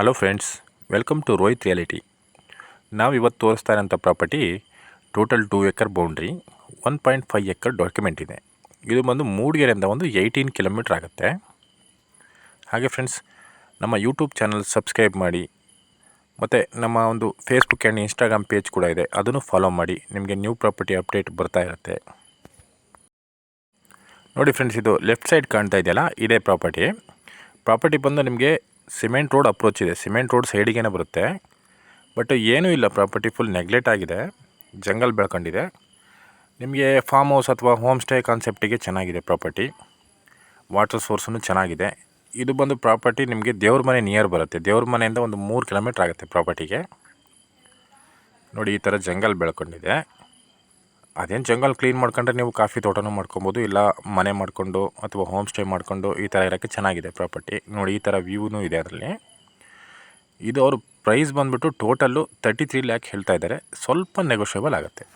Hello friends, welcome to Rohit reality. ನಾವು ಇವತ್ತು ತೋರಿಸ್ತಾ ಇರೋಂಥ property total 2 acre boundary, 1.5 acre document ಇದೆ. ಇದು ಬಂದು ಮೂಡಿಗೆರೆಯಿಂದ ಒಂದು 18 ಕಿಲೋಮೀಟ್ರ್ ಆಗುತ್ತೆ. ಹಾಗೆ ಫ್ರೆಂಡ್ಸ್, ನಮ್ಮ ಯೂಟ್ಯೂಬ್ ಚಾನಲ್ ಸಬ್ಸ್ಕ್ರೈಬ್ ಮಾಡಿ, ಮತ್ತು ನಮ್ಮ ಒಂದು ಫೇಸ್ಬುಕ್ ಆ್ಯಂಡ್ ಇನ್ಸ್ಟಾಗ್ರಾಮ್ ಪೇಜ್ ಕೂಡ ಇದೆ, ಅದನ್ನು ಫಾಲೋ ಮಾಡಿ. ನಿಮಗೆ ನ್ಯೂ ಪ್ರಾಪರ್ಟಿ ಅಪ್ಡೇಟ್ ಬರ್ತಾ ಇರುತ್ತೆ. ನೋಡಿ ಫ್ರೆಂಡ್ಸ್, ಇದು ಲೆಫ್ಟ್ ಸೈಡ್ ಕಾಣ್ತಾ ಇದೆಯಲ್ಲ, ಇದೇ ಪ್ರಾಪರ್ಟಿ ಬಂದು ನಿಮಗೆ ಸಿಮೆಂಟ್ ರೋಡ್ ಅಪ್ರೋಚ್ ಇದೆ. ಸಿಮೆಂಟ್ ರೋಡ್ ಸೈಡಿಗೇ ಬರುತ್ತೆ. ಬಟ್ ಏನೂ ಇಲ್ಲ, ಪ್ರಾಪರ್ಟಿ ಫುಲ್ ನೆಗ್ಲೆಕ್ಟ್ ಆಗಿದೆ, ಜಂಗಲ್ ಬೆಳ್ಕೊಂಡಿದೆ. ನಿಮಗೆ ಫಾರ್ಮ್ ಹೌಸ್ ಅಥವಾ ಹೋಮ್ ಸ್ಟೇ ಕಾನ್ಸೆಪ್ಟಿಗೆ ಚೆನ್ನಾಗಿದೆ ಪ್ರಾಪರ್ಟಿ. ವಾಟರ್ ಸೋರ್ಸೂ ಚೆನ್ನಾಗಿದೆ. ಇದು ಬಂದು ಪ್ರಾಪರ್ಟಿ ನಿಮಗೆ ದೇವ್ರ ಮನೆ ನಿಯರ್ ಬರುತ್ತೆ. ದೇವ್ರ ಮನೆಯಿಂದ ಒಂದು 3 ಕಿಲೋಮೀಟ್ರ್ ಆಗುತ್ತೆ ಪ್ರಾಪರ್ಟಿಗೆ. ನೋಡಿ, ಈ ಥರ ಜಂಗಲ್ ಬೆಳ್ಕೊಂಡಿದೆ. ಅದೇನು ಜಂಗಲ್ ಕ್ಲೀನ್ ಮಾಡ್ಕೊಂಡ್ರೆ ನೀವು ಕಾಫಿ ತೋಟನೂ ಮಾಡ್ಕೊಬೋದು, ಇಲ್ಲ ಮನೆ ಮಾಡಿಕೊಂಡು ಅಥವಾ ಹೋಮ್ ಸ್ಟೇ ಮಾಡಿಕೊಂಡು ಈ ಥರ ಇರೋಕ್ಕೆ ಚೆನ್ನಾಗಿದೆ ಪ್ರಾಪರ್ಟಿ. ನೋಡಿ, ಈ ಥರ ವ್ಯೂನೂ ಇದೆ ಅದರಲ್ಲಿ. ಇದು ಅವರು ಪ್ರೈಸ್ ಬಂದುಬಿಟ್ಟು ಟೋಟಲ್ಲು 33 ಲ್ಯಾಕ್ ಹೇಳ್ತಾ ಇದ್ದಾರೆ. ಸ್ವಲ್ಪ ನೆಗೋಷಿಯಬಲ್ ಆಗುತ್ತೆ.